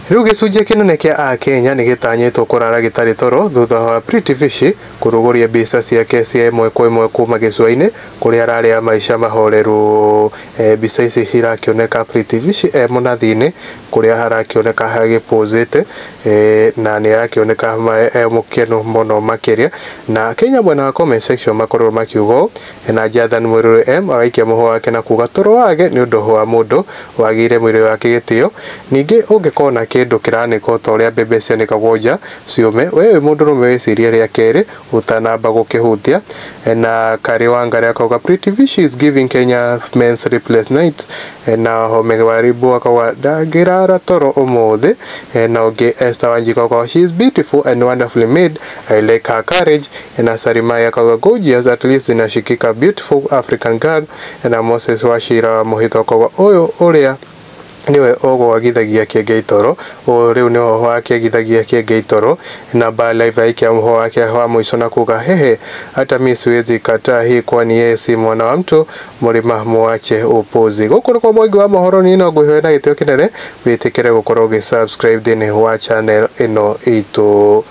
Riu gicunjia kinene kia Akenya ni gitanyitwo kurara gitari toro thutha wa Pritty Vishy kuruguria mbica ciake cia imwe kwa imwe kuma gicua-ini kuria araria maisha mahoreru. Mbica ici irakioneka Pritty Vishy munathi-ini kuria harakioneka hagipozete na ni arakioneka mukenu muno makiria, na Kenya mwena wa comment section makorwo makiuga na Jathan Mwiruri agaikia muhwo wake na kuga toro wage ni undu wa mundu wagire mwiri wake gitio. Ningi ungikona kindu kiraniko ta uria mbembe cianikagwo nja ciume, we mundu rume wiciria ria keri utanamba gukihutia. Na Kari Wangari akauga Pritty Vishy is giving Kenya men's sleepless night, na Home Waribu akauga ndangirara toro umuthi. Na ungi Esther Wanjiku akauga she is beautiful and wonderfully made, I like her courage. Na Sarimai akauga gorgeous, at least inashikika beautiful African girl. Na Moses Wachira Muhito akauga uyu uria niwe ogwagithagia Kiengei toro, riu niho ho akigithagia Kiengei toro. Na ba live aikia muho wake wa mwisho na kuga hehe, hata mimi siwezi kataa hii, kwani yeye si mwana wa mtu, mlima muache upuzi. Gukuru kwa mwingi wa Mohoro ni no guhwe na gitio kinene, witikire gukorwo gi subscribe thini wa channel ino itu.